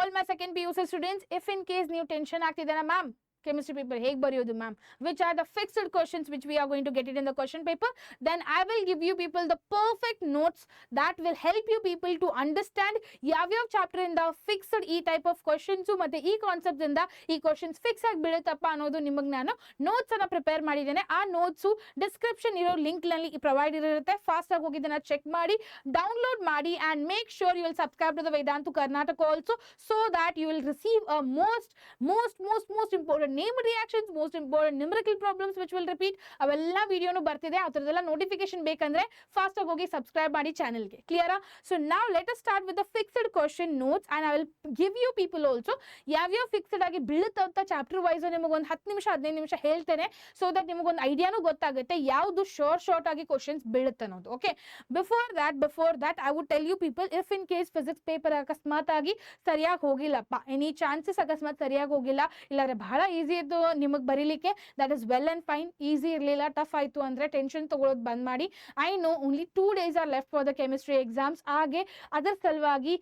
all my second PUC students, if in case ನೀವು tension ಆಗ್ತಿದ್ದಾನ ma'am chemistry paper ಹೇಗೆ ಬರೆಯೋದು ma'am, which are the fixed questions which we are going to get it in the question paper, then I will give you people the perfect notes that will help you people to understand ಯಾವ್ಯಾವ chapter ಇಂದ fixed ಈ type of questions ಮತ್ತೆ ಈ concept ಇಂದ ಈ questions fix ಆಗಿ ಬೀಳುತ್ತಪ್ಪ ಅನ್ನೋದು ನಿಮಗೆ ನಾನು ನೋಟ್ಸ್ ಅನ್ನ ಪ್ರಿಪೇರ್ ಮಾಡಿದ್ದೇನೆ. ಆ ನೋಟ್ಸ್ ಡಿಸ್ಕ್ರಿಪ್ಷನ್ ಇರೋ ಲಿಂಕ್ ನಲ್ಲಿ ಪ್ರೊವೈಡ್ ಇರುತ್ತೆ. ಫಾಸ್ಟ್ ಆಗಿ ಹೋಗಿದ್ದನ್ನ ಚೆಕ್ ಮಾಡಿ ಡೌನ್ಲೋಡ್ ಮಾಡಿ and make sure you will subscribe to the Vedantu Karnataka also, so that you will receive a most important name reactions, most important numerical problems which will repeat. ಅವೆಲ್ಲ ವಿಡಿಯೋನು ಬರ್ತಿದೆ, ಅದರದೆಲ್ಲ notification ಬೇಕಂದ್ರೆ fast ಆಗಿ ಹೋಗಿ subscribe ಮಾಡಿ ಚಾನೆಲ್ಗೆ. ಕ್ಲಿಯರಾ? So ನಾವು let us start with the fixed question notes and I will give you people also ಯಾವ್ಯಾವ ಫಿಕ್ಸ್ಡ್ ಆಗಿ ಬೀಳುತ್ತಂತ ಚಾಪ್ಟರ್ ವೈಸ್ ನಿಮಗೆ ಒಂದು 10 ನಿಮಿಷ 15 ನಿಮಿಷ ಹೇಳ್ತೇನೆ, ಸೊ ದಟ್ ನಿಮಗೊಂದು ಐಡಿಯಾನು ಗೊತ್ತಾಗುತ್ತೆ ಯಾವುದು ಶಾರ್ಟ್ ಆಗಿ ಕ್ವಶನ್ಸ್ ಬೀಳುತ್ತೆ ಅನ್ನೋದು. Okay, before that I would tell you people, if in case physics paper ಅಕಸ್ಮಾತ್ ಆಗಿ ಸರಿಯಾಗಿ ಹೋಗಿಲ್ಲಪ್ಪ, ಎನಿ ಚಾನ್ಸಸ್ ಅಕಸ್ಮಾತ್ ಸರಿಯಾಗಿ ಹೋಗಿಲ್ಲ, ಇಲ್ಲಾಂದ್ರೆ ಬಹಳ ಈಸಿ ಇತ್ತು ನಿಮಗೆ ಬರೀಲಿಕ್ಕೆ, that is well and fine. Easy ಇರಲಿಲ್ಲ, ಟಫ್ ಆಯಿತು ಅಂದರೆ ಟೆನ್ಷನ್ ತಗೊಳ್ಳೋದು ಬಂದ್ ಮಾಡಿ. I know only 2 days R left for the chemistry exams. ಹಾಗೆ ಅದರ ಸಲುವಾಗಿ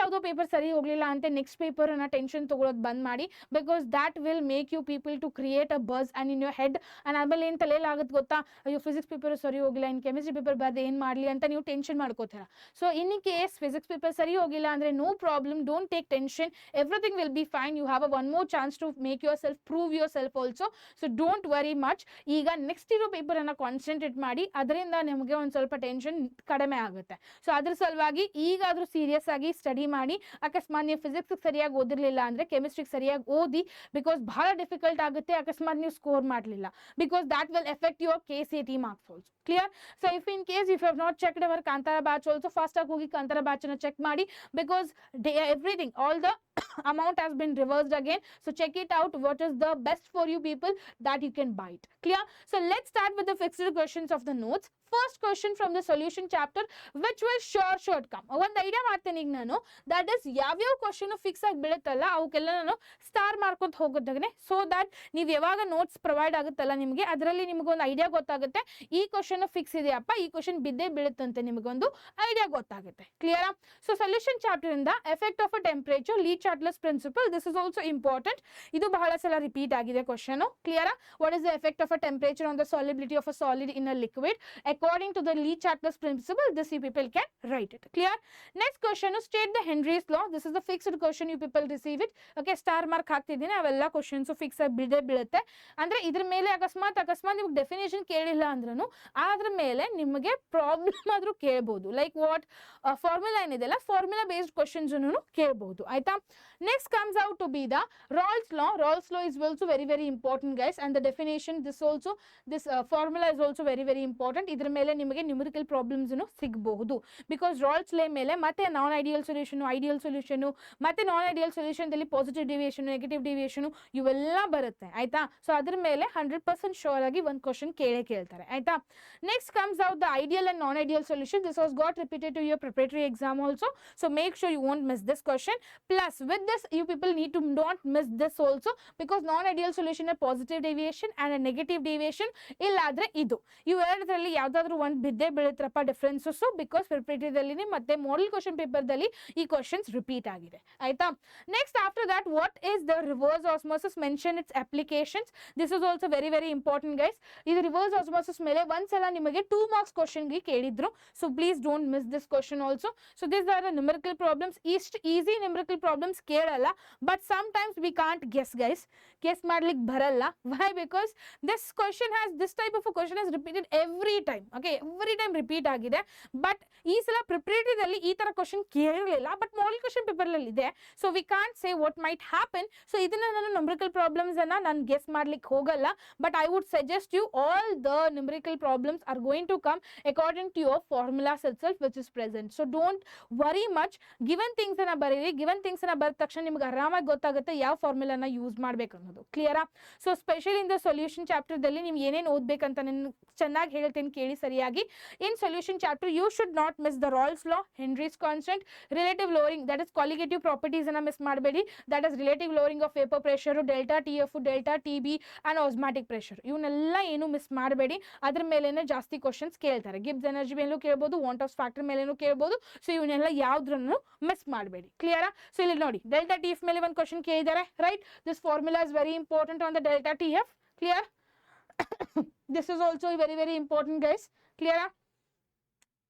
ಯಾವುದೋ ಪೇಪರ್ ಸರಿ ಹೋಗಲಿಲ್ಲ ಅಂತ ನೆಕ್ಸ್ಟ್ ಪೇಪರ್ ಅನ್ನ ಟೆನ್ಷನ್ ತಗೊಳ್ಳೋದು ಬಂದ್ ಮಾಡಿ, because that will make you people to create a buzz and in your head. And ಆಮೇಲೆ ಏನು ತಲೆಯಲ್ಲಿ ಆಗುತ್ತೆ ಗೊತ್ತಾ, ಅಯ್ಯೋ ಫಿಸಿಕ್ಸ್ ಪೇಪರ್ ಸರಿ ಹೋಗಿಲ್ಲ, ಇನ್ನು ಕೆಮಿಸ್ಟ್ರಿ ಪೇಪರ್ ಬರ್ದೆ ಏನು ಮಾಡಲಿ ಅಂತ ನೀವು ಟೆನ್ಷನ್ ಮಾಡ್ಕೋತೀರ. So in case physics paper ಸರಿ ಹೋಗಿಲ್ಲ ಅಂದರೆ no problem, don't take tension, everything will be fine. You have a one more chance to make yourself, prove yourself also. So don't worry much. ಈಗ next ಇರೋ paper ಅನ್ನ concentrate ಮಾಡಿ, ಅದರಿಂದ ನಿಮಗೆ ಒಂದು ಸ್ವಲ್ಪ ಟೆನ್ಷನ್ ಕಡಿಮೆ ಆಗುತ್ತೆ. ಸೊ ಅದ್ರ ಸಲುವಾಗಿ ಈಗಾದ್ರೂ ಸೀರಿಯಸ್ ಆಗಿ ಸ್ಟಡಿ ಮಾಡಿ. ಅಕಸ್ಮಾತ್ ನೀವು ಫಿಸಿಕ್ಸ್ ಸರಿಯಾಗಿ ಓದಿರ್ಲಿಲ್ಲ ಅಂದ್ರೆ ಕೆಮಿಸ್ಟ್ರಿಗೆ ಸರಿಯಾಗಿ ಓದಿ, ಬಿಕಾಸ್ ಬಹಳ ಡಿಫಿಕಲ್ಟ್ ಆಗುತ್ತೆ ಅಕಸ್ಮಾತ್ ನೀವು ಸ್ಕೋರ್ ಮಾಡಲಿಲ್ಲ, because that will affect your KCET marks also. Clear? So if in case if you have not checked our Kantara batch also, fast ಆಗಿ ಹೋಗಿ ಕಾಂತಾರ ಬ್ಯಾಚ್ ಅನ್ನ ಚೆಕ್ ಮಾಡಿ, because everything, all the amount has been reversed again. So check it out, what is the best for you people that you can buy it. Clear? So let's start with the fixed questions of the notes. First question from the solution chapter, which will sure come. ಒಂದು idea ಮಾಡ್ತೇನೆ ಈಗ ನಾನು, that is ಯಾವ್ಯಾವ question fix ಆಗಿ ಬೀಳುತ್ತಲ್ಲ ಅವಕ್ಕೆಲ್ಲ ನಾನು star ಮಾಡ್ಕೊಂತ ಹೋಗೋದಾಗನೆ, so that ನೀವು ಯಾವಾಗ ನೋಟ್ಸ್ ಪ್ರೊವೈಡ್ ಆಗುತ್ತಲ್ಲ ನಿಮಗೆ, ಅದರಲ್ಲಿ ನಿಮಗೊಂದು ಐಡಿಯಾ ಗೊತ್ತಾಗುತ್ತೆ ಈ ಕ್ವಶನ್ ಫಿಕ್ಸ್ ಇದೆಯಪ್ಪ, ಈ ಕ್ವಶನ್ ಬಿದ್ದೇ ಬೀಳುತ್ತಂತೆ, ನಿಮಗೊಂದು ಐಡಿಯಾ ಗೊತ್ತಾಗುತ್ತೆ. ಕ್ಲಿಯರಾ? ಸೊ ಸೊಲ್ಯೂಷನ್ ಚಾಪ್ಟರ್ ಇಂದ effect of a temperature, Le Chatelier's principle, this is also important. ಇದು ಬಹಳ ಸಲ ರಿಪೀಟ್ ಆಗಿದೆ ಕ್ವಶನ್. ಕ್ಲಿಯರಾ? What is the effect of a temperature on the solubility of a solid in a liquid according to the Lee Chartle's principle? This you people can write it. Clear? Next question is state the Henry's law. This is the fixed question, you people receive it. Okay, star mark ಹಾಕ್ತಿದ್ದೀನಿ, ಅವೆಲ್ಲ questions fix ಆಗಿ ಬೀಳುತ್ತೆ. ಅಂದ್ರೆ ಇದ್ರ ಮೇಲೆ ಅಕಸ್ಮಾತ್ ನಿಮಗೆ definition ಕೇಳಿಲ್ಲ ಅಂದ್ರೂ ಅದ್ರ ಮೇಲೆ ನಿಮಗೆ ಪ್ರಾಬ್ಲಮ್ ಆದ್ರೂ ಕೇಳಬಹುದು. ಲೈಕ್ ವಾಟ್ ಫಾರ್ಮುಲಾ ಏನಿದೆಲ್ಲ, ಫಾರ್ಮುಲಾ ಬೇಸ್ಡ್ ಕ್ವಶನ್ಸ್ ಕೇಳಬಹುದು. ಆಯ್ತಾ? Next comes out to be the Raoult's law. Raoult's law is also very important guys, and the definition this formula is also very important. ಇದ್ರ ಮೇಲೆ ನಿಮಗೆ numerical problems ಸಿಗಬಹುದು, because Raoult's law ಮೇಲೆ ಮತ್ತೆ non ideal solution, ideal solution, ಮತ್ತೆ non ideal solution ದಲ್ಲಿ positive deviation, negative deviation ಇವೆಲ್ಲ ಬರುತ್ತೆ. ಆಯ್ತಾ? ಸೊ ಅದ್ರ ಮೇಲೆ 100% ಶೋರ್ ಆಗಿ ಒಂದು ಕ್ವಶನ್ ಕೇಳ್ತಾರೆ. ಆಯ್ತಾ? Next comes out the ideal and non ideal solution. This was got repeated to your preparatory exam also, so make sure you won't miss this question. Plus with this you people need to don't miss this also, because non ideal solution positive deviation and negative deviation, ಇಲ್ಲಾದ್ರೆ ಇದು ಇವೆರಡರಲ್ಲಿ ಯಾವ್ದಾದ್ರು ಒಂದು ಬಿದ್ದೇ ಬೀಳುತ್ತಪ್ಪ differences, because ಪ್ರಿಪರೇಟರಿದಲ್ಲಿ ಮತ್ತೆ model question paper ದಲ್ಲಿ ಈ questions repeat ಆಗಿದೆ. ಆಯ್ತಾ? Next after that, what is the reverse osmosis, mention its applications. This is also very important guys. ಇದು ರಿವರ್ಸ್ ಆಸ್ಮೋಸಿಸ್ ಮೇಲೆ ಒಂದ್ಸಲ ನಿಮಗೆ 2 marks ಕ್ವಶನ್ ಗೆ ಕೇಳಿದ್ರು, so please don't miss this question also. So this are the numerical problems. ಇಷ್ಟು easy numerical problems ಕೇಳಲ್ಲ, but some times we can't guess guys, guess ಮಾಡ್ಲಿಕ್ಕೆ ಬರಲ್ಲ. Why? Because this question has, this type of question has repeated every time. Okay, every time repeat ಆಗಿದೆ, but ಈ ಸಲ ಪ್ರಿಪರೇಟರಿದಲ್ಲಿ ಈ ತರ ಕ್ವಶನ್ ಕೇಳಿರಲಿಲ್ಲ, ಬಟ್ ಮಾಡೆಲ್ ಕ್ವಶನ್ ಪೇಪರ್ ಅಲ್ಲಿ ಇದೆ. So we can't say what might happen. So ಇದನ್ನ ನಾನು ನ್ಯೂಮರಿಕಲ್ ಪ್ರಾಬ್ಲಮ್ಸ್ ಅನ್ನ ನಾನು ಗೆಸ್ ಮಾಡ್ಲಿಕ್ಕೆ ಹೋಗಲ್ಲ, but I would suggest you all the numerical problems are going to come according to your formulas itself which is present. So don't worry much. Given things ಅನ್ನ ಬರೀರಿ, given things ಅನ್ನ ಬರೆದ ತಕ್ಷಣ ನಿಮ್ಗೆ ಆರಾಮಾಗಿ ಗೊತ್ತಾಗುತ್ತೆ ಯಾವ ಫಾರ್ಮುಲಾನ ಯೂಸ್ ಮಾಡ್ಬೇಕು ಅನ್ನೋದು. ಕ್ಲಿಯರಾ? So specially in the solution chapter ದಲ್ಲಿ ನೀವು ಏನೇನು ಓದ್ಬೇಕಂತ ನಾನು ಚೆನ್ನಾಗಿ ಹೇಳ್ತೇನೆ ಕೇಳಿ. ಸರಿಯಾಗಿ. In solution chapter you should not miss the Raoult's law, Henry's constant, relative lowering that is colligative properties ಅನ್ನ ಮಿಸ್ ಮಾಡಬೇಡಿ. That is relative lowering of vapour pressure, delta T F, delta T B and osmotic pressure, ಇವನ್ನೆಲ್ಲ ಏನು miss ಮಾಡಬೇಡಿ. ಅದ್ರ ಮೇಲೇನೆ ಜಾಸ್ತಿ questions ಕೇಳ್ತಾರೆ. Gibbs energy ಮೇಲೂ ಕೇಳ್ಬೋದು, ವಾಂಟ್ ಆಫ್ ಫ್ಯಾಕ್ಟರ್ ಮೇಲೇನು ಕೇಳ್ಬೋದು. ಸೊ ಇವನ್ನೆಲ್ಲ ಯಾವ್ದ್ರನ್ನು ಮಿಸ್ ಮಾಡಬೇಡಿ. ಕ್ಲಿಯರಾ? ಸೊ ಇಲ್ಲಿ ನೋಡಿ ಡೆಲ್ಟಾ ಟಿ ಎಫ್ ಮೇಲೆ ಒಂದು ಕ್ವಶನ್ ಕೇಳಿದ್ದಾರೆ, right? This formula is very important on the delta T F. Clear? This is also very important, guys. Clear?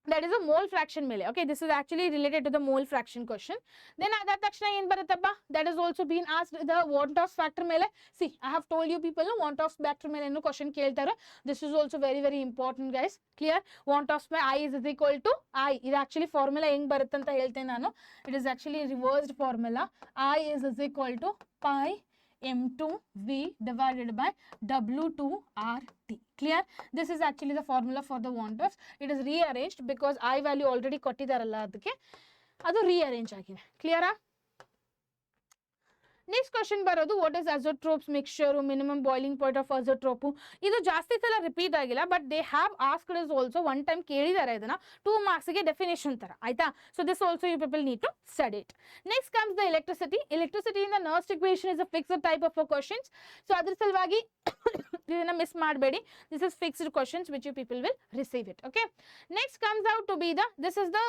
That is a mole fraction mele. Okay, this is actually related to the mole fraction question. Then adar takshana ಏನು ಬರುತ್ತಪ್ಪ? That is also been asked the want of factor mele. See, I have told you people, no, want of factor mele ಏನು question ಕೇಳ್ತಾರೆ. This is also very important, guys. Clear? Want of I is equal to I. ಇದು actually formula ಹೆಂಗ್ ಬರುತ್ತೆ ಅಂತ ಹೇಳ್ತೇನೆ ನಾನು. It is actually reversed formula. I is equal to pi m2v divided by w2rt. Clear? This is actually the formula for the want of. It is rearranged because I value already ಕೊಟ್ಟಿದ್ದಾರಲ್ಲ, ಅದಕ್ಕೆ ಅದು rearrange ಆಗಿದೆ. Clear? Next question ಬರೋದು what is azeotropes mixture, minimum boiling point of azeotrope. ಇದು ಜಾಸ್ತಿ ಸಲ repeat ಆಗಿಲ್ಲ, but they have asked is also one time ಕೇಳಿದ್ದಾರೆ ಇದನ್ನ 2 ಮಾರ್ಕ್ಸ್ಗೆ ಡೆಫಿನೇಷನ್ ತರ, ಆಯ್ತಾ? So this also you people need to study it. Next comes the electricity. Electricity in the Nernst equation is a fixed type of questions. So ಅದ್ರ ಸಲುವಾಗಿ ಇದನ್ನ miss ಮಾಡಬೇಡಿ. This is fixed questions which you people will receive it. Okay, next comes out to be the this is the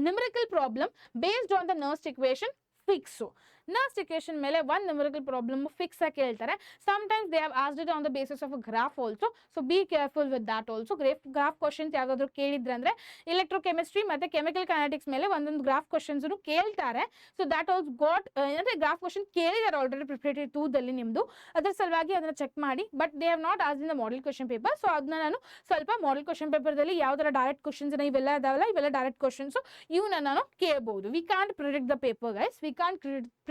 numerical problem based on the Nernst equation fix. Nernst equation ಮೇಲೆ ಒಂದು numerical problem fix ಆಗಿ ಕೇಳ್ತಾರೆ. Sometimes they have asked it on the basis of a graph also. So be careful with that also. Graph questions ಯಾವ್ದಾದ್ರು ಕೇಳಿದ್ರೆ ಅಂದ್ರೆ electrochemistry ಮತ್ತೆ chemical kinetics ಮೇಲೆ ಒಂದೊಂದು ಗ್ರಾಫ್ ಕ್ವಶನ್ಸ್ ಕೇಳ್ತಾರೆ. ಸೊ ದಾಟ್ ಆಲ್ಸೋ ಗಾಟ್ ಅಂದ್ರೆ ಗ್ರಾಫ್ ಕ್ವಶನ್ ಕೇಳಿದ್ದಾರೆ already preparatory 2ದಲ್ಲಿ ನಿಮ್ದು, ಅದ್ರ ಸಲುವಾಗಿ ಅದನ್ನ ಚೆಕ್ ಮಾಡಿ. But they have not asked in the model question paper. So ಅದನ್ನ ನಾನು ಸ್ವಲ್ಪ ಮಾಡೆಲ್ ಕ್ವಶನ್ ಪೇಪರ್ದಲ್ಲಿ ಯಾವ ಥರ ಡೈರೆಕ್ಟ್ ಕ್ವಶನ್ಸ್ ಇವೆಲ್ಲ ಇದಾವಲ್ಲ, ಇವೆಲ್ಲ ಡೈರೆಕ್ಟ್ ಕ್ವಶನ್ಸ್, ಇವನ್ನ ನಾನು ಕೇಳಬಹುದು. We can't predict the paper, guys. We can't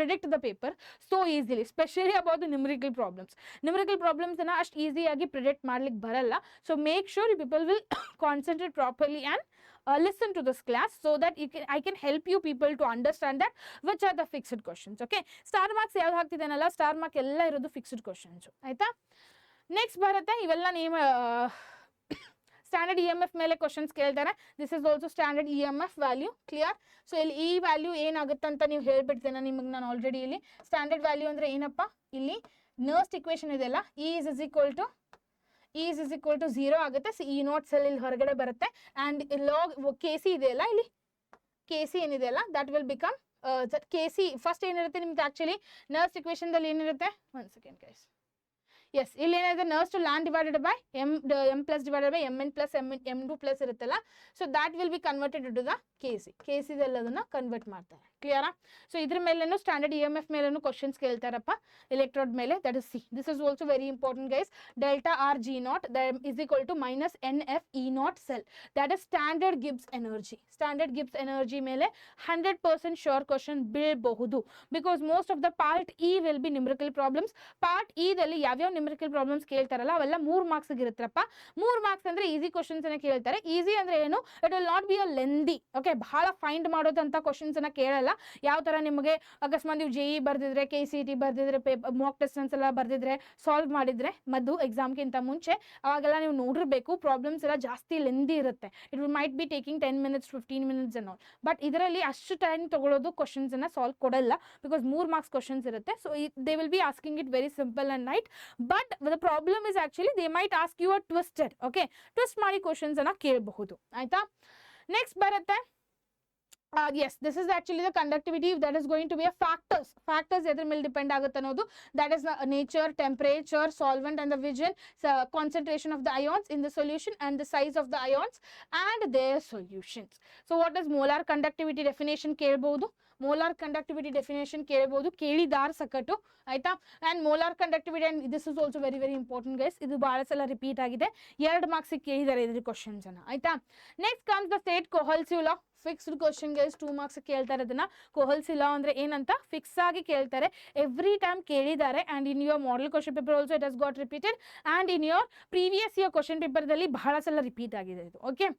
predict the paper so easily, especially about the numerical problems. Numerical problems na ಅಷ್ಟು ಈಸಿಯಾಗಿ ಪ್ರಿಡಿಕ್ಟ್ ಮಾಡ್ಲಿಕ್ಕೆ ಬರಲ್ಲ. So make sure you people will concentrate properly and listen to this class so that I can help you people to understand that which are the fixed questions. Okay, star marks ಯಾವ್ದು ಹಾಕ್ತಿದ್ದೇನಲ್ಲ, star mark ಎಲ್ಲ ಇರೋದು fixed questions, ಆಯ್ತಾ? Next ಬರುತ್ತೆ ಇವೆಲ್ಲ name standard E M F ಮೇಲೆ questions ಕೇಳ್ತಾರೆ. This is also standard E M F value. Clear? So ಇಲ್ಲಿ ಈ ವ್ಯಾಲ್ಯೂ ಏನಾಗುತ್ತೆ ಅಂತ ನೀವು ಹೇಳ್ಬಿಡ್ತೇನೆ ನಿಮಗೆ ನಾನು ಆಲ್ರೆಡಿ. ಇಲ್ಲಿ ಸ್ಟ್ಯಾಂಡರ್ಡ್ ವ್ಯಾಲ್ಯೂ ಅಂದ್ರೆ ಏನಪ್ಪ, ಇಲ್ಲಿ ನರ್ಸ್ಟ್ ಇಕ್ವೇಷನ್ ಇದೆಲ್ಲ ಇ ಇಸ್ ಈಕ್ವಲ್ ಟು 0 ಆಗುತ್ತೆ. ಸೊ ಇ ನಾಟ್ ಸೆಲ್ ಇಲ್ಲಿ ಹೊರಗಡೆ ಬರುತ್ತೆ. ಆ್ಯಂಡ್ ಲಾಗ್ ಕೆ ಸಿ ಇದೆಯಲ್ಲ, ಇಲ್ಲಿ ಕೆ ಸಿ ಏನಿದೆಯಲ್ಲ that will become K C first ಏನಿರುತ್ತೆ ನಿಮ್ಗೆ ಆ್ಯಕ್ಚುಲಿ ನರ್ಸ್ಟ್ ಇಕ್ವೇಷನ್ದಲ್ಲಿ ಏನಿರುತ್ತೆ, 1 second ಗೈಸ್. ಎಸ್, ಇಲ್ಲಿ ಏನಿದೆ nurse to land divided by M plus divided by M N plus M two plus ಇರುತ್ತಲ್ಲ. So that will be converted to the K C ಅದನ್ನ convert ಮಾಡ್ತಾರೆ. ಕ್ಲಿಯರಾ? So ಇದ್ರ ಮೇಲೇನು ಸ್ಟ್ಯಾಂಡರ್ಡ್ ಇ ಎಮ್ ಎಫ್ ಮೇಲೇನು questions ಕೇಳ್ತಾರಪ್ಪ ಎಲೆಕ್ಟ್ರೋಡ್ ಮೇಲೆ. That is C. This is also very important, guys. Delta R G nought is equal to minus N F E nought cell. That is standard Gibbs energy. Standard Gibbs energy ಮೇಲೆ 100% sure question ಬೀಳಬಹುದು. Because most of the part E will be numerical problems. Part E ದಲ್ಲಿ ಯಾವ್ಯಾವ numerical problems ಕೇಳ್ತಾರಲ್ಲ ಅವೆಲ್ಲ 3 marks ಇರುತ್ತಪ್ಪ. 3 marks ಅಂದ್ರೆ easy questions ಅನ್ನ ಕೇಳ್ತಾರೆ. ಈಸಿ ಅಂದ್ರೆ ಏನು, it will not be a lengthy. Okay, ಬಹಳ ಫೈಂಡ್ ಮಾಡೋದಂತ ಕ್ವಶನ್ಸ್ ಅನ್ನ ಕೇಳಲ್ಲ. ಯಾವ ತರ ನಿಮಗೆ ಅಕಸ್ಮಾತ್ ನೀವು ಜೆಇ ಬರ್ದಿದ್ರೆ, ಕೆ ಸಿ ಟಿ ಬರ್ದಿದ್ರೆ, ಮಾಕ್ ಟೆಸ್ಟ್ ಎಲ್ಲ ಬರ್ದಿದ್ರೆ, ಸಾಲ್ವ್ ಮಾಡಿದ್ರೆ ಮದ್ದು ಎಕ್ಸಾಮ್ಗಿಂತ ಮುಂಚೆ, ಅವಾಗೆಲ್ಲ ನೀವು ನೋಡಿರ್ಬೇಕು ಪ್ರಾಬ್ಲಮ್ಸ್ ಎಲ್ಲ ಜಾಸ್ತಿ ಲೆಂದಿ ಇರುತ್ತೆ. It will might be taking 10 minutes 15 minutes ಅನ್ನೋ. ಬಟ್ ಇದರಲ್ಲಿ ಅಷ್ಟು ಟೈಮ್ ತಗೊಳ್ಳೋದು ಕ್ವಶನ್ಸ್ ಅನ್ನ ಸಾಲ್ವ್ ಕೊಡಲ್ಲ. ಬಿಕಾಸ್ 3 ಮಾರ್ಕ್ಸ್ ಕ್ವಶನ್ಸ್ ಇರುತ್ತೆ. So they will be asking it very simple and neat. But the problem is actually they might ask you a twisted. Okay, twist ಮಾಡಿ questions ಅನ್ನ ಕೇಳಬಹುದು, ಆಯ್ತಾ? ನೆಕ್ಸ್ಟ್ ಬರುತ್ತೆ yes, this is actually the conductivity that is going to be a factors ಎದ್ರ ಮೇಲೆ depend ಆಗುತ್ತೆ ಅನ್ನೋದು. that is the nature, temperature, solvent and the vision, concentration of the ions in the solution and the size of the ions and their solutions. So what is molar conductivity definition ಕೇಳಬಹುದು. molar conductivity definition ಕೇಳಬಹುದು, ಕೇಳಿದಾರ್ ಸಕಟು, ಆಯ್ತಾ? and molar conductivity, and this is also very important, guys. ಇದು ಬಹಳ ಸಲ repeat ಆಗಿದೆ. 2 marks ಕೇಳಿದ್ದಾರೆ ಇದ್ರ questions ಅನ್ನ, ಆಯ್ತಾ? Next comes the state Kohlrausch law. Fixed question, guys. 2 marks ಕೇಳ್ತಾರೆ ಅದನ್ನ. ಕೊಹಲ್ಸಿ ಲಾ ಅಂದ್ರೆ ಏನಂತ ಫಿಕ್ಸ್ ಆಗಿ ಕೇಳ್ತಾರೆ. ಎವ್ರಿ ಟೈಮ್ ಕೇಳಿದ್ದಾರೆ. And in your model question paper also it has got repeated. And in your previous year question paper ದಲ್ಲಿ ಬಹಳ ಸಲ ರಿಪೀಟ್ ಆಗಿದೆ ಇದು. ಓಕೆ,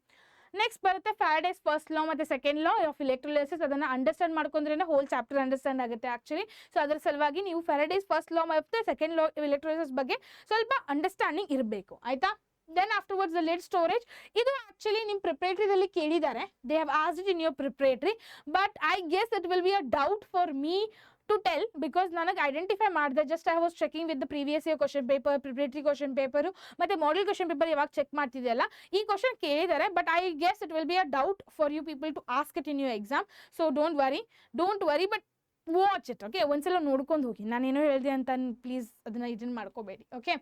ನೆಕ್ಸ್ಟ್ ಬರುತ್ತೆ ಫ್ಯಾರಡೇಸ್ ಫಸ್ಟ್ ಲಾ ಮತ್ತೆ ಸೆಕೆಂಡ್ ಲಾ ಆಫ್ ಎಲೆಕ್ಟ್ರೋಲೈಸಿಸ್. ಅದನ್ನ ಅಂಡರ್ಸ್ಟ್ಯಾಂಡ್ ಮಾಡ್ಕೊಂಡ್ರೆ ಹೋಲ್ ಚಾಪ್ಟರ್ ಅಂಡರ್ಸ್ಟ್ಯಾಂಡ್ ಆಗುತ್ತೆ ಆಕ್ಚುಲಿ. ಸೊ ಅದರ ಸಲುವಾಗಿ ನೀವು ಫ್ಯಾರಡೇಸ್ ಫಸ್ಟ್ ಲಾ ಮತ್ತೆ ಸೆಕೆಂಡ್ ಲಾ ಎಲೆಕ್ಟ್ರೋಲೈಸಿಸ್ ಬಗ್ಗೆ ಸ್ವಲ್ಪ ಅಂಡರ್ಸ್ಟ್ಯಾಂಡಿಂಗ್ ಇರಬೇಕು, ಆಯ್ತಾ? Then afterwards the lid storage. Idu actually nim preparatory dalli kelidare. They have asked it in your preparatory, but I guess it will be a doubt for me to tell because ನನಗೆ identify ಮಾಡಿದೆ. Just I was checking with the previous year question paper, preparatory question paper ಮತ್ತೆ model question paper ಯಾವಾಗ check ಮಾಡ್ತಿದೆಯಲ್ಲ ಈ question ಕೇಳಿದ್ದಾರೆ. But I guess it will be a doubt for you people to ask it in your exam. So don't worry but watch it. Okay, ಒಂದ್ಸಲ ನೋಡ್ಕೊಂಡು ಹೋಗಿ. ನಾನೇನೋ ಹೇಳಿದೆ ಅಂತ ಪ್ಲೀಸ್ ಅದನ್ನ ಇದನ್ನ ಮಾಡ್ಕೋಬೇಡಿ. ಓಕೆ,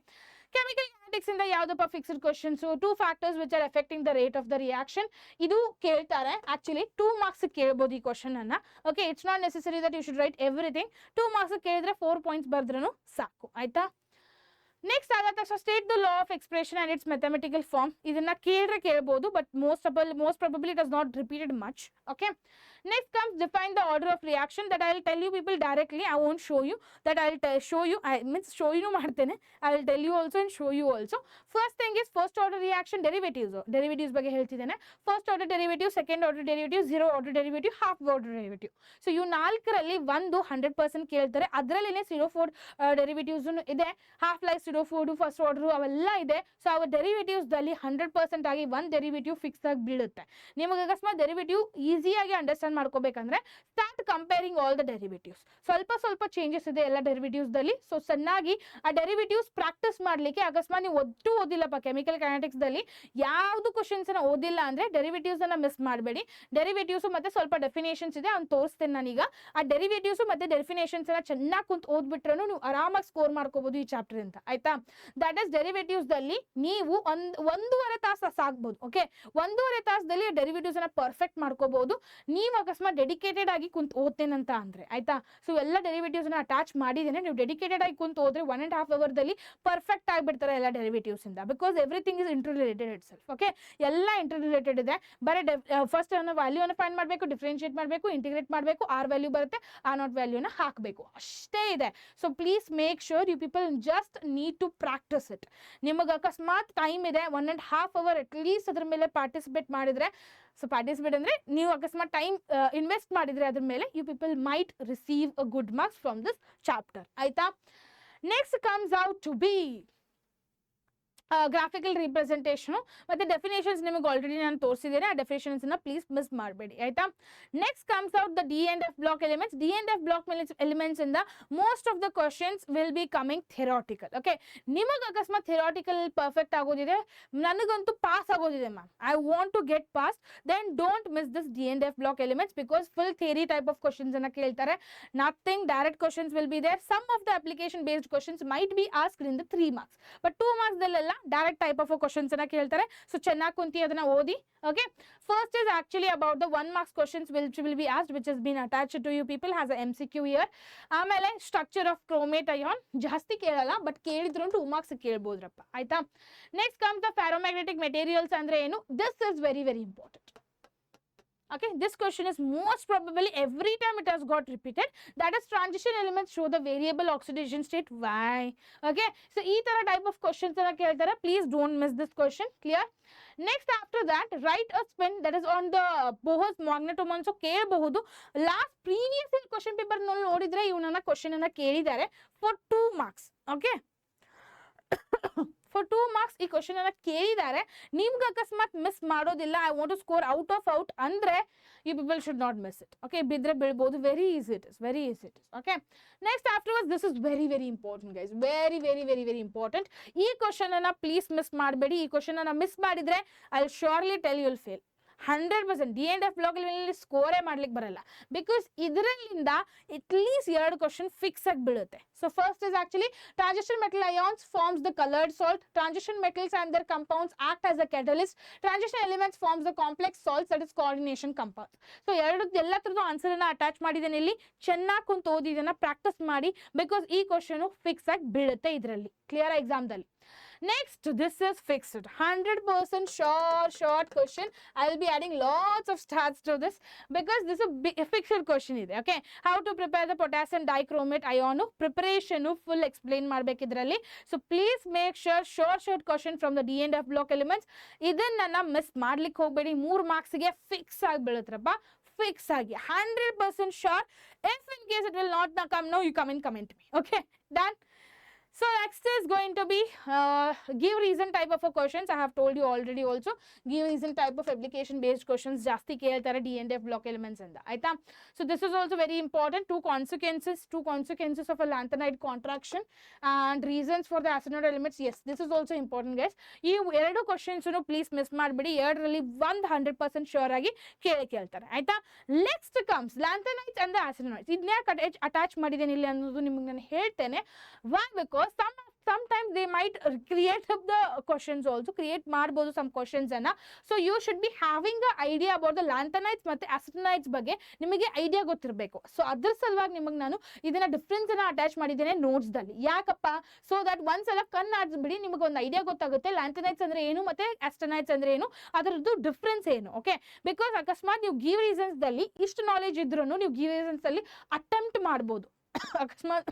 chemical kinetics ಇಂದ ಯಾವ್ದಪ್ಪ fixed questions. 2 factors which are affecting the rate of the reaction. ಇದು ಕೇಳ್ತಾರೆ ಆಕ್ಚುಲಿ 2 ಮಾರ್ಕ್ಸ್ ಕೇಳಬಹುದು ಈ ಕ್ವಶನ್ ಅನ್ನ. Okay, it's not necessary that you should write everything. 2 marks ಕೇಳಿದ್ರೆ 4 ಪಾಯಿಂಟ್ಸ್ ಬರ್ದ್ರೂ ಸಾಕು. ಆಯ್ತಾ? ನೆಕ್ಸ್ಟ್ ಆದ ತಕ್ಷಣ state the law of expression and its mathematical form. ಇದನ್ನ ಕೇಳಬಹುದು but most probably it has not repeated much. Okay, next comes define the order of reaction. That I will tell you people directly. I won't show you. That I will show you. I means show you ಮಾಡ್ತೇನೆ. I will tell you also and show you also. First thing is first order reaction derivatives ಬಗ್ಗೆ ಹೇಳ್ತಿದ್ದೇನೆ. First order derivative, second order derivative, zero order derivative, half order derivative. So ಇವು ನಾಲ್ಕರಲ್ಲಿ ಒಂದು 100% ಕೇಳ್ತಾರೆ. ಅದರಲ್ಲಿನೇ zero four derivatives ಇದೆ, half life zero four first order ಅವೆಲ್ಲ ಇದೆ. So ಅವ derivatives ದಲ್ಲಿ 100% ಆಗಿ ಒಂದು derivative ಫಿಕ್ಸ್ ಆಗಿ ಬೀಳುತ್ತೆ. ನಿಮಗೆ ಅಕಸ್ಮಾತ್ derivative ಈಸಿಯಾಗಿ ಅಂಡರ್ಸ್ಟ್ಯಾಂಡ್ ಮಾಡ್ಕೋಬೇಕಂದ್ರೆ start comparing all the derivatives. ಸ್ವಲ್ಪ ಚೇಂಜಸ್ ಇದೆ ಎಲ್ಲ ಡೆರಿವೇಟಿವ್ಸ್ ದಲ್ಲಿ. ಸೊ ಸಣ್ಣಾಗಿ ಆ ಡೆರಿವೇಟಿವ್ಸ್ ಪ್ರಾಕ್ಟೀಸ್ ಮಾಡ್ಲಿಕ್ಕೆ ಅಕಸ್ಮಾತ್ ನೀವು ಒಟ್ಟು ಓದಿಲ್ಲಪ್ಪ ಕೆಮಿಕಲ್ ಕೈನೆಟಿಕ್ಸ್ ದಲ್ಲಿ ಯಾವ್ದು ಕ್ವಶನ್ಸ್ ಅನ್ನ ಓದಿಲ್ಲ ಅಂದ್ರೆ ಡೆರಿವೇಟಿವ್ಸ್ ಅನ್ನ ಮಿಸ್ ಮಾಡಬೇಡಿ. ಡೆರಿವೇಟಿವ್ಸ್ ಮತ್ತೆ ಸ್ವಲ್ಪ ಡೆಫಿನೇಷನ್ಸ್ ಇದೆ ಅವ್ನು ತೋರಿಸ್ತೇನೆ ನಾನೀಗ. ಆ ಡೆರಿವೇಟಿವ್ಸ್ ಮತ್ತೆ ಡೆಫಿನೇಷನ್ಸ್ ಅನ್ನ ಚೆನ್ನಾಗಿ ಕುಂತು ಓದ್ಬಿಟ್ರೂ ನೀವು ಆರಾಮಾಗಿ ಸ್ಕೋರ್ ಮಾಡ್ಕೋಬಹುದು ಈ ಚಾಪ್ಟರ್ ಅಂತ. ಆಯ್ತಾ? ದಟ್ ಇಸ್ ಡೆರಿವೇಟಿವ್ಸ್ ದಲ್ಲಿ ನೀವು ಒಂದೂವರೆ ತಾಸು ಸಾಕ್ಬಹುದು. ಓಕೆ, ಒಂದೂವರೆ ತಾಸದಲ್ಲಿ ಡೆರಿವೇಟಿವ್ಸ್ ಅನ್ನ ಪರ್ಫೆಕ್ಟ್ ಮಾಡ್ಕೋಬಹುದು ನೀವು ಅಕಸ್ಮಾತ್ ಡೆಡಿಕೇಟೆಡ್ ಆಗಿ ಕುಂತು ಓದ್ತೇನಂತ ಅಂದ್ರೆ. ಆಯ್ತಾ? ಸೊ ಎಲ್ಲ ಡೆರಿವೇಟಿವ್ಸ್ ನ ಅಟ್ಯಾಚ್ ಮಾಡಿದ್ದೇನೆ. ನೀವು ಡೆಡಿಕೇಟೆಡ್ ಆಗಿ ಕುಂತು ಹೋದ್ರೆ 1.5 hour ದಲ್ಲಿ ಪರ್ಫೆಕ್ಟ್ ಆಗಿಬಿಡ್ತಾರೆ ಎಲ್ಲ ಡೆರಿವೇಟಿವ್ಸ್ ಇಂದ. Because everything is interrelated itself. Okay, ಎಲ್ಲ ಇಂಟರ್ ರಿಲೇಟೆಡ್ ಇದೆ. ಬರೀ ಫಸ್ಟ್ ವ್ಯಾಲ್ಯೂ ಅನ್ನು ಫೈಂಡ್ ಮಾಡಬೇಕು, ಡಿಫ್ರೆನ್ಶಿಯೇಟ್ ಮಾಡಬೇಕು, ಇಂಟಿಗ್ರೇಟ್ ಮಾಡಬೇಕು, ಆರ್ ವ್ಯಾಲ್ಯೂ ಬರುತ್ತೆ, ಆರ್ ನಾಟ್ ವ್ಯಾಲ್ಯೂನ ಹಾಕಬೇಕು, ಅಷ್ಟೇ ಇದೆ. So please make sure you people just need to practise it. ನಿಮಗೆ ಅಕಸ್ಮಾತ್ ಟೈಮ್ ಇದೆ 1.5 hour ಅಟ್ ಲೀಸ್ಟ್ ಅದ್ರ ಮೇಲೆ ಪಾರ್ಟಿಸಿಪೇಟ್ ಮಾಡಿದ್ರೆ. ಸೊ ಪಾರ್ಟಿಸಿಪೇಟ್ ಅಂದ್ರೆ ನೀವು ಅಕಸ್ಮಾತ್ ಟೈಮ್ ಇನ್ವೆಸ್ಟ್ ಮಾಡಿದ್ರೆ ಅದ್ರ ಮೇಲೆ you people might receive a good marks from this chapter. ಆಯ್ತಾ? Next comes out to be graphical representation ಮತ್ತೆ ಡೆಫಿನೇಷನ್ಸ್ ನಿಮಗೆ ಆಲ್ರೆಡಿ ನಾನು ತೋರಿಸಿದ್ದೇನೆ. ಆ ಡೆಫಿನೇಷನ್ಸ್ ಪ್ಲೀಸ್ ಮಿಸ್ ಮಾಡಬೇಡಿ. ಆಯ್ತಾ? Next comes out the D and F block elements. D and F block elements ಇಂದ most of the questions will be coming theoretical. Okay, ನಿಮಗೆ ಅಕಸ್ಮಾತ್ ಥೆರಾಟಿಕಲ್ ಪರ್ಫೆಕ್ಟ್ ಆಗೋದಿದೆ, ನನಗಂತೂ ಪಾಸ್ ಆಗೋದಿದೆ ma'am, I want to get pass, then don't miss this D and F block elements because full theory type of questions ಅನ್ನ ಕೇಳ್ತಾರೆ. Nothing direct questions will be there. Some of the application based questions might be asked in the 3 marks, but 2 marks ದಲ್ಲೆಲ್ಲ direct type of questions ಅನ್ನ ಕೇಳ್ತಾರೆ. So ಚೆನ್ನಾಗಿ ಕುಂತಿ ಅದನ್ನ ಓದಿ. Okay, first is actually about the 1 marks questions which will be asked which has been attached to you people has a MCQ year. ಆಮೇಲೆ structure of chromate ion ಜಾಸ್ತಿ ಕೇಳಲ್ಲ, but ಕೇಳಿದ್ರು 2 marks ಕೇಳ್ಬೋದ್ರಪ್ಪ. ಆಯ್ತಾ? Next comes the ferromagnetic materials ಅಂದ್ರೆ ಏನು. This is very very important. Okay, this question is most probably every time it has got repeated. That is transition elements show the variable oxidation state. Why? Okay, so ee tara type of questions ana keltare. Please don't miss this question. Clear? Next after that, write a spin that is on the Bohr's magnetometer. So kelbahudu last previous question paper nalli nodidre ivnana question ana kelidare for 2 marks. Okay. For 2 marks ಈ question ಅನ್ನ ಕೇಳಿದ್ದಾರೆ. ನಿಮ್ಗೆ ಅಕಸ್ಮಾತ್ miss ಮಾಡೋದಿಲ್ಲ, I want to score out of out ಅಂದ್ರೆ you people should not miss it. Okay, ಬಿದ್ರೆ ಬೀಳ್ಬೋದು. Very easy it is. Okay, next afterwards this is very very important guys, very very very very important. ಈ question ಅನ್ನ please miss ಮಾಡಬೇಡಿ. ಈ question ಅನ್ನ miss ಮಾಡಿದ್ರೆ I will surely tell you will fail 100%. D and F block ಅಲ್ಲಿ ಸ್ಕೋರೇ ಮಾಡ್ಲಿಕ್ಕೆ ಬರಲ್ಲ because ಇದರಿಂದ ಅಟ್ ಲೀಸ್ಟ್ 2 ಕ್ವಶನ್ ಫಿಕ್ಸ್ ಆಗಿ ಬೀಳುತ್ತೆ. So first is actually transition metal ions forms the coloured salt. Transition metals and their compounds act as a catalyst. Transition elements forms the complex salts, that is coordination compounds. So ಎಲ್ಲ ತರದ answer ಅನ್ನ attach ಮಾಡಿದ್ದೇನೆ ಇಲ್ಲಿ. ಚೆನ್ನಾಗಿ ಕುಂತು ಓದಿ, ಇದನ್ನ practice ಮಾಡಿ ಬಿಕಾಸ್ ಈ ಕ್ವಶನ್ ಫಿಕ್ಸ್ ಆಗಿ ಬೀಳುತ್ತೆ ಇದರಲ್ಲಿ clear ಎಕ್ಸಾಮ್ದಲ್ಲಿ. Next, this is fixed 100% sure short question. I will be adding lots of stats to this because this is a fixed question ide. Okay, how to prepare the potassium dichromate ion preparation full explain ಮಾಡಬೇಕು ಇದರಲ್ಲಿ. So please make sure short question from the D and F block elements. ಇದನ್ನ miss ಮಾಡ್ಲಿಕ್ಕೆ ಹೋಗಬೇಡಿ. 3 marks ಗೆ fix ಆಗಿ ಬೀಳುತ್ತಪ್ಪ, fix ಆಗಿ 100% sure. If in case it will not come now, you come and comment me. Okay, done. So next is going to be give reason type of a questions. I have told you already also. Give reason type of application based questions ಜಾಸ್ತಿ ಕೇಳ್ತಾರೆ D&F block elements ಇಂದ ಆಯ್ತಾ. So this is also very important. Two consequences of a lanthanide contraction and reasons for the acidoid elements. Yes, this is also important guys. ಈ ಎರಡು questions please miss ಮಾಡಬೇಡಿ. ಎರಡರಲ್ಲಿ 100% sure ಆಗಿ ಕೇಳ್ತಾರೆ ಆಯ್ತಾ. Next comes lanthanides and the acinoids. ಇದನ್ನ ಯಾಕೆ attach ಮಾಡಿದ್ದೇನೆ ಇಲ್ಲಿ ಅನ್ನೋದು ನಿಮಗೆ ನಾನು ಹೇಳ್ತೇನೆ. Why? Because sometimes they might create up the questions also, create ಮಾಡಬಹುದು some questions ಅನ್ನ. So you should be having a idea about the lanthanides ಮತ್ತೆ acetonides ಬಗ್ಗೆ ನಿಮಗೆ ಐಡಿಯಾ ಗೊತ್ತಿರಬೇಕು. ಸೊ ಅದ್ರ ಸಲುವಾಗಿ ನಿಮಗೆ ನಾನು ಇದನ್ನ ಡಿಫರೆನ್ಸ್ ಅನ್ನ ಅಟ್ಯಾಚ್ ಮಾಡಿದ್ದೇನೆ ನೋಟ್ಸ್ ದಲ್ಲಿ. ಯಾಕಪ್ಪ? ಸೊ ದಟ್ ಒಂದ್ಸಲ ಕಣ್ಣಾಡ್ಬಿಡಿ ನಿಮಗೆ ಒಂದು ಐಡಿಯಾ ಗೊತ್ತಾಗುತ್ತೆ ಲ್ಯಾಂಥನೈಡ್ಸ್ ಅಂದ್ರೆ ಏನು ಮತ್ತೆ ಆಸ್ಟೆನಾಯ್ಡ್ಸ್ ಅಂದ್ರೆ ಏನು, ಅದರದ್ದು ಡಿಫರೆನ್ಸ್ ಏನು. ಓಕೆ, ಬಿಕಾಸ್ ಅಕಸ್ಮಾತ್ ನೀವು ಗಿವ್ ರೀಸನ್ಸ್ ದಲ್ಲಿ ಇಷ್ಟು ನಾಲೆಜ್ ಇದ್ರೂ ನೀವು ಗಿವ್ ರೀಸನ್ಸ್ ಅಲ್ಲಿ ಅಟೆಂಪ್ಟ್ ಮಾಡ್ಬೋದು. ಅಕಸ್ಮಾತ್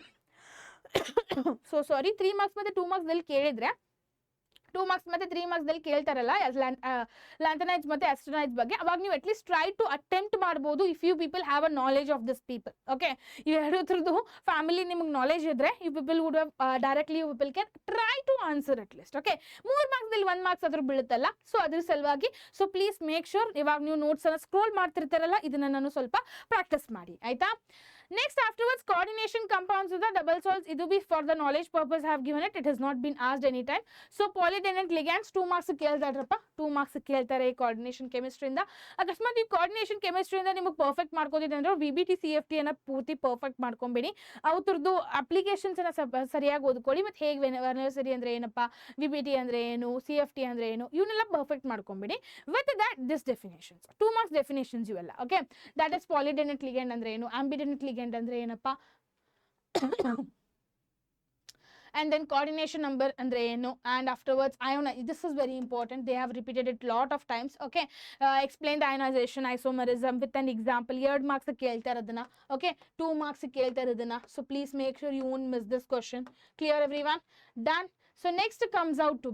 ಸೊ ಸಾರಿ 3 ಮಾರ್ಕ್ಸ್ ಮತ್ತೆ 2 ಮಾರ್ಕ್ಸ್ ದಲ್ಲಿ ಕೇಳಿದ್ರೆ 2 ಮಾರ್ಕ್ಸ್ ಮತ್ತೆ 3 ಮಾರ್ಕ್ಸ್ ದಲ್ಲಿ ಕೇಳ್ತಾರಲ್ಲ ಲ್ಯಾಂಥನೈಡ್ಸ್ ಮತ್ತೆ ಆಸ್ಟೆನಾಯ್ಡ್ಸ್ ಬಗ್ಗೆ, ಅವಾಗ ನೀವು ಅಟ್ಲೀಸ್ಟ್ ಟ್ರೈ ಟು ಅಟೆಂಪ್ಟ್ ಮಾಡಬಹುದು if you people have a knowledge of this people. Okay, ಇವೆರಡರದ್ದು ಫ್ಯಾಮಿಲಿ ನಿಮಗೆ ನಾಲೆಜ್ ಇದ್ರೆ you people would directly you people can try to answer at least. Okay, 3 marks ದಲ್ಲಿ 1 marks ಆದ್ರೂ ಬೀಳುತ್ತಲ್ಲ, so ಅದ್ರ ಸಲುವಾಗಿ so please make sure ಇವಾಗ ನೀವು notes ಅನ್ನ ಸ್ಕ್ರೋಲ್ ಮಾಡ್ತಿರ್ತಾರಲ್ಲ ಇದನ್ನ ನಾನು ಸ್ವಲ್ಪ ಪ್ರಾಕ್ಟೀಸ್ ಮಾಡಿ ಆಯ್ತಾ. Next afterwards coordination compounds with the double salts. Idu be for the knowledge purpose I have given it. It has not been asked any time. So polydenic ligands 2 marks keltarappa 2 marks keltare coordination chemistry inda. Akasmat ee coordination chemistry inda niಮಗೆ perfect ಮಾಡ್ಕೋದಿದೆ ಅಂದ್ರೆ VBT CFT ಅನ್ನ ಪೂರ್ತಿ perfect ಮಾಡ್ಕೊಂಬೇಡಿ. ಅವತ್ರದ್ದು applications ಅನ್ನ ಸರಿಯಾಗಿ ಓದ್ಕೊಳ್ಳಿ. ಮತ್ತೆ ಹೇಗೆ ವರ್ನಸರಿ ಅಂದ್ರೆ ಏನಪ್ಪ, VBT ಅಂದ್ರೆ ಏನು, CFT ಅಂದ್ರೆ ಏನು, ಇವನ್ನೆಲ್ಲ perfect ಮಾಡ್ಕೊಂಬೇಡಿ. With that this definitions 2 marks definitions ಇವೆಲ್ಲ. Okay, that is polydenic ligand ಅಂದ್ರೆ ಏನು, ambidenic ligand ಅಂದ್ರೆ ಏನಪ್ಪ, and then coordination number andre eno, and afterwards this is very important, they have repeated it lot of times. Okay, explain the ionization isomerism with an example. 2 marks keltare adana. Okay, 2 marks keltare adana, so please make sure you won't miss this question. Clear everyone? Done. So next comes out to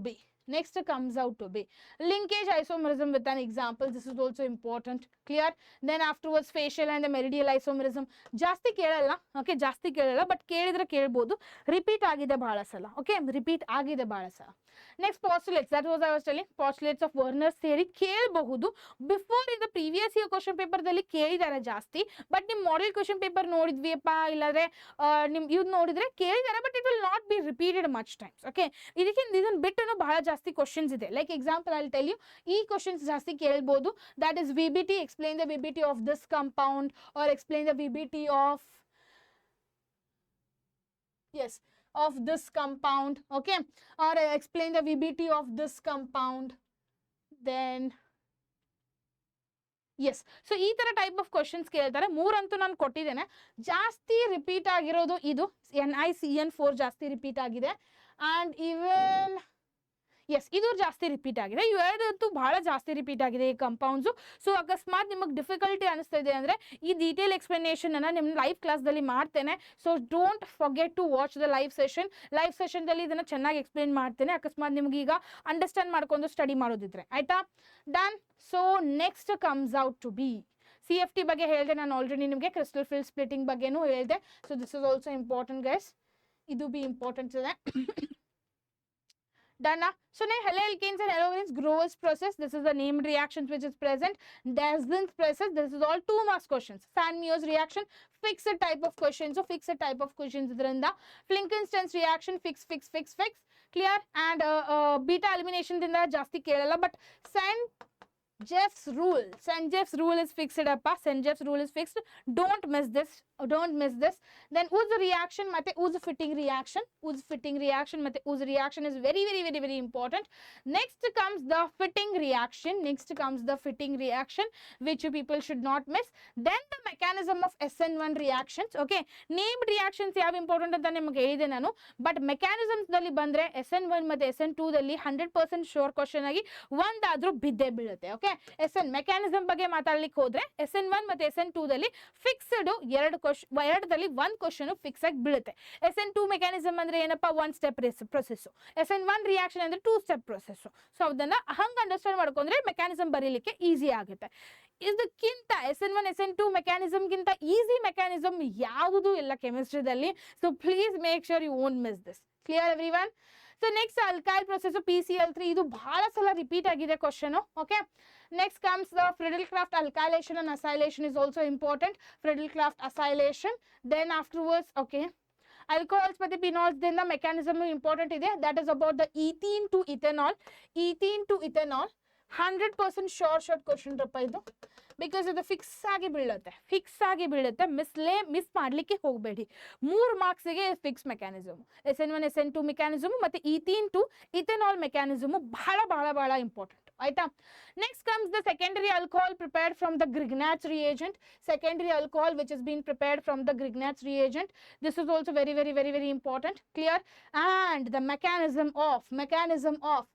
be linkage isomerism with an example. This is also important. Clear? Then afterwards facial and the meridional isomerism ಜಾಸ್ತಿ ಕೇಳಲ್ಲ. Okay, ಜಾಸ್ತಿ ಕೇಳಲ್ಲ, but ಕೇಳಿದ್ರೆ ಕೇಳಬಹುದು. Repeat ಆಗಿದೆ ಬಹಳ ಸಲ. Okay, repeat ಆಗಿದೆ ಬಹಳ ಸಲ. Next postulates, that was I was telling, postulates of Werner's theory ಕೇಳಬಹುದು. Before in the previous year question paper ದಲ್ಲಿ ಕೇಳಿದಾರೆ ಜಾಸ್ತಿ, ಬಟ್ ನಿಮ್ ಮಾಡೆಲ್ ಕ್ವಶನ್ ಪೇಪರ್ ನೋಡಿದ್ವಿಯಪ್ಪ ಇಲ್ಲಾಂದ್ರೆ ನಿಮ್ ಇವ್ ನೋಡಿದ್ರೆ ಕೇಳಿದಾರೆ, but it will not be repeated much times. Okay, ಇದನ್ನ ಬಿಟ್ಟು ಬಹಳ ಜಾಸ್ತಿ ಕ್ವಶನ್ಸ್ ಇದೆ. Like example I will tell you, ಈ ಕ್ವಶನ್ಸ್ ಜಾಸ್ತಿ ಕೇಳಬಹುದು. That is VBT, explain the VBT of this compound, or explain the VBT of of this compound. Okay, or explain the VBT of this compound. Then yes, so ಈ ತರ type of questions ಕೇಳ್ತಾರೆ. 3 ಅಂತೂ ನಾನು ಕೊಟ್ಟಿದ್ದೇನೆ. ಜಾಸ್ತಿ repeat ಆಗಿರೋದು ಇದು NiCN4 ಜಾಸ್ತಿ ರಿಪೀಟ್ ಆಗಿದೆ, and even ಎಸ್ ಇದು ಜಾಸ್ತಿ ರಿಪೀಟ್ ಆಗಿದೆ. ಇವೆರಡಂತೂ ಬಹಳ ಜಾಸ್ತಿ ರಿಪೀಟ್ ಆಗಿದೆ ಈ ಕಂಪೌಂಡ್ಸು. ಸೊ ಅಕಸ್ಮಾತ್ ನಿಮಗೆ ಡಿಫಿಕಲ್ಟಿ ಅನಿಸ್ತಾ ಇದೆ ಅಂದರೆ ಈ ಡೀಟೇಲ್ ಎಕ್ಸ್ಪ್ಲನೇಷನ್ ಅನ್ನ ನಿಮ್ಮ ಲೈವ್ ಕ್ಲಾಸ್ದಲ್ಲಿ ಮಾಡ್ತೇನೆ. So don't forget to watch the live ಸೆಷನ್ದಲ್ಲಿ ಇದನ್ನು ಚೆನ್ನಾಗಿ ಎಕ್ಸ್ಪ್ಲೇನ್ ಮಾಡ್ತೇನೆ, ಅಕಸ್ಮಾತ್ ನಿಮ್ಗೆ ಈಗ ಅಂಡರ್ಸ್ಟ್ಯಾಂಡ್ ಮಾಡ್ಕೊಂಡು ಸ್ಟಡಿ ಮಾಡೋದಿದ್ರೆ ಆಯ್ತಾ. Done. So next comes out to be CFT ಬಗ್ಗೆ ಹೇಳಿದೆ ನಾನು ಆಲ್ರೆಡಿ, ನಿಮಗೆ ಕ್ರಿಸ್ಟಲ್ ಫಿಲ್ಡ್ ಸ್ಪ್ಲಿಟಿಂಗ್ ಬಗ್ಗೆನೂ ಹೇಳಿದೆ. So this is also important guys, ಇದು ಬಿ ಇಂಪಾರ್ಟೆಂಟ್ ಇದೆ. Done. So now alkenes and halogens Grove's process, this is the named reactions which is present. Daslin's process, this is all 2 marks questions. San-Meo's reaction, fixed type of questions. So fixed type of questions idrinda. Flinkenstein's reaction, fix. Clear? And beta elimination dinda jasti kelala, but Saint-Jeff's rule is fixed appa. Saint-Jeff's rule is fixed. Don't miss this. Then Wood's reaction mate Wood's fitting reaction mate Wood's reaction is very important. Next comes the fitting reaction which you people should not miss. Then the mechanism of SN1 reactions. Okay, named reactions yav important anta nimage helide nanu, but mechanisms dalli bandre SN1 ಮತ್ತೆ SN2 ದಲ್ಲಿ 100% sure question ಆಗಿ ಒಂದಾದ್ರೂ ಬಿದ್ದೇ ಬೀಳುತ್ತೆ. Okay, SN mechanism ಬಗ್ಗೆ ಮಾತಾಡ್ಲಿಕ್ಕೆ ಹೋದ್ರೆ SN1 ಮತ್ತೆ SN2 ದಲ್ಲಿ fixed ಎರಡರಲ್ಲಿ 1 ಕ್ವಶನ್ ಫಿಕ್ಸ್ ಆಗಿ ಬೀಳುತ್ತೆ. SN2 ಮೆಕ್ಯಾನಿಸಮ್ ಅಂದ್ರೆ ಏನಪ್ಪಾ, 1 ಸ್ಟೆಪ್ ಪ್ರೊಸೆಸ್. SN1 ರಿಯಾಕ್ಷನ್ ಅಂದ್ರೆ 2 ಸ್ಟೆಪ್ ಪ್ರೊಸೆಸ್. ಸೊ ಅದನ್ನ ಹಂಗ ಅಂಡರ್ಸ್ಟ್ಯಾಂಡ್ ಮಾಡ್ಕೊಂಡ್ರೆ ಮೆಕ್ಯಾನಿಸಮ್ ಬರೀಲಿಕ್ಕೆ ಈಸಿ ಆಗುತ್ತೆ. ಇದಕ್ಕಿಂತ SN1 SN2 ಮೆಕ್ಯಾನಿಸಮ್ಗಿಂತ ಈಸಿ ಮೆಕ್ಯಾನಿಸಮ್ ಯಾವುದೂ ಇಲ್ಲ ಕೆಮಿಸ್ಟ್ರಿದಲ್ಲಿ. So please make sure you won't miss this. Clear everyone? So next alkyl process PCl3, ಇದು ಬಹಳ ಸಲ ರಿಪೀಟ್ ಆಗಿದೆ question. Okay, next comes the Friedel-Crafts alkylation and acylation is also important. Friedel-Crafts acylation, then afterwards, okay, alcohols ಮತ್ತೆ phenols, then the mechanism important ಇದೆ, that is about the ethene to ethanol. ethene to ethanol 100% short question ರಪ್ಪ ಇದು, because ಇದು fix ಆಗಿ ಬೀಳುತ್ತೆ. Miss ಮಾಡ್ಲಿಕ್ಕೆ ಹೋಗಬೇಡಿ. 3 ಮಾರ್ಕ್ಸ್ಗೆ fix mechanism, SN1 SN2 mechanism ಮತ್ತೆ ಈಥೀನ್ ಟು ಇಥೆನಾಲ್ ಮೆಕ್ಯಾನಿಸಮ್ ಬಹಳ ಇಂಪಾರ್ಟೆಂಟ್. ಆಯ್ತಾ? Next comes the secondary alcohol prepared from the Grignard reagent. Secondary alcohol which is been prepared from the Grignard reagent. This is also very important. Clear? And the mechanism of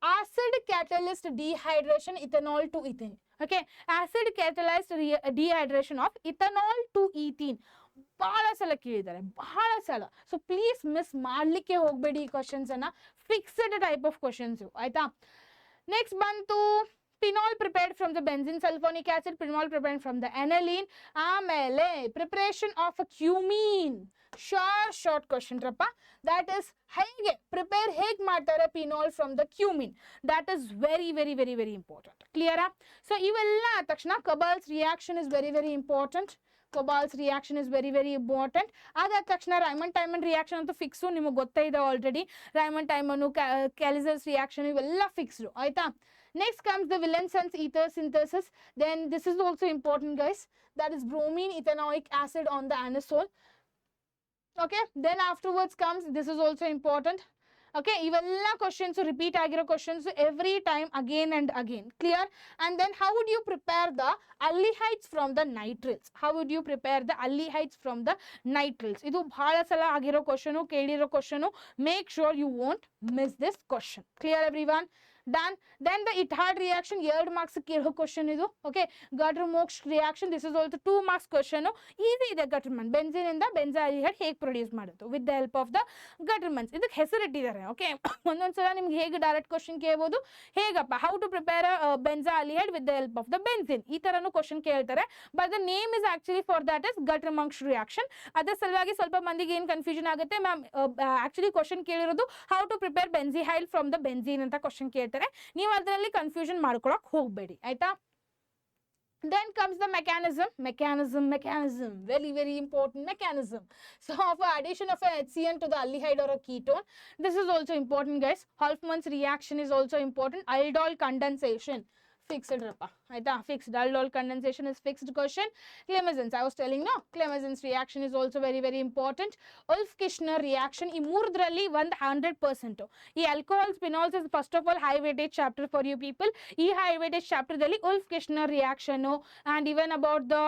acid catalyst dehydration ethanol to ethene. Okay, acid catalyzed dehydration of ethanol to ethene ಬಹಳ ಸಲ ಕೇಳಿದ್ದಾರೆ, ಬಹಳ ಸಲ. So please miss ಮಾಡ್ಲಿಕ್ಕೆ ಹೋಗಬೇಡಿ ಈ questions ಅನ್ನ. Fixed type of questions. ಆಯ್ತಾ? ನೆಕ್ಸ್ಟ್ ಬಂತು phenol prepared from the benzene sulfonic acid, phenol prepared from the aniline. ಆಮೇಲೆ preparation of a cumene. short question ರಪ್ಪ. that is ಹೇಗೆ ಮಾಡ್ತಾರೆ phenol from the cumene. that is very important. clear? so ಇವೆಲ್ಲ ತಕ್ಷಣ Cabals reaction is very important. Cabals reaction is very important. ಅದಾದ ತಕ್ಷಣ Raymond-Tymon reaction ಅಂತೂ fix, ನಿಮಗೆ ಗೊತ್ತೇ ಇದೆ ಆಲ್ರೆಡಿ. Raymond-Tymon, Callies reaction ಇವೆಲ್ಲ ಫಿಕ್ಸ್ಡು. ಆಯ್ತಾ? Next comes the Williamson's ether synthesis. Then this is also important, guys. That is bromine ethanoic acid on the anisole. Okay. Then afterwards comes, this is also important. Okay. ಇವೆಲ್ಲ questions repeat ಆಗಿರೋ questions every time again and again. Clear? And then how would you prepare the aldehydes from the nitriles? How would you prepare the aldehydes from the nitriles? ಇದು ಬಹಳ ಸಲ ಆಗಿರೋ question, ಕೇಳಿರೋ question. Make sure you won't miss this question. Clear everyone? Done. Then the Ithard reaction 2 marks ಕೇಳೋ question ಇದು. Okay, Gutter-Moksch reaction, this is also 2 marks question. Easy ಇದೆ. Gutterman benzene ಇಂದ benzaldehyde ಹೇಗೆ produce ಮಾಡೋದು with the help of the Gattermann's. ಇದಕ್ಕೆ ಹೆಸರಿಟ್ಟಿದ್ದಾರೆ. Okay, ಒಂದೊಂದ್ಸಲ ನಿಮ್ಗೆ ಹೇಗೆ ಡೈರೆಕ್ಟ್ ಕ್ವಶನ್ ಕೇಳ್ಬೋದು, ಹೇಗಪ್ಪ how to prepare benzaldehyde with the help of the benzene, ಈ ತರನು ಕ್ವಶನ್ ಕೇಳ್ತಾರೆ. But the name is actually for that is Gutter-Moksch reaction. ಅದರ ಸಲುವಾಗಿ ಸ್ವಲ್ಪ ಮಂದಿಗೆ ಏನು ಕನ್ಫ್ಯೂಷನ್ ಆಗುತ್ತೆ, ಮ್ಯಾಮ್ ಆಕ್ಚುಲಿ ಕ್ವಶನ್ ಕೇಳಿರೋದು how to prepare benzaldehyde from the benzene ಅಂತ ಕ್ವಶನ್ ಕೇಳ್ತಾರೆ. ನೀವು ಅದರಲ್ಲಿ ಕನ್ಫ್ಯೂಷನ್ ಮಾಡ್ಕೊಳಕ್ ಹೋಗಬೇಡಿ. ಆಯ್ತಾ? Then comes the mechanism, very important mechanism. So of addition of a HCN to the aldehyde or a ketone, this is also important, guys. Hofmann's reaction is also important. Aldol condensation, fixed rapa. ಆಯ್ತಾ? fixed. Aldol condensation is fixed question. Clemenson's, I was telling, no, Clemenson's reaction is also very important. Wolff-Kishner reaction, ಈ ಮೂರರಲ್ಲಿ 100%. ಈ alcohols, phenols is first of all high weightage chapter for you people. ಈ high weightage chapter ದಲ್ಲಿ Wolff-Kishner reaction and even about the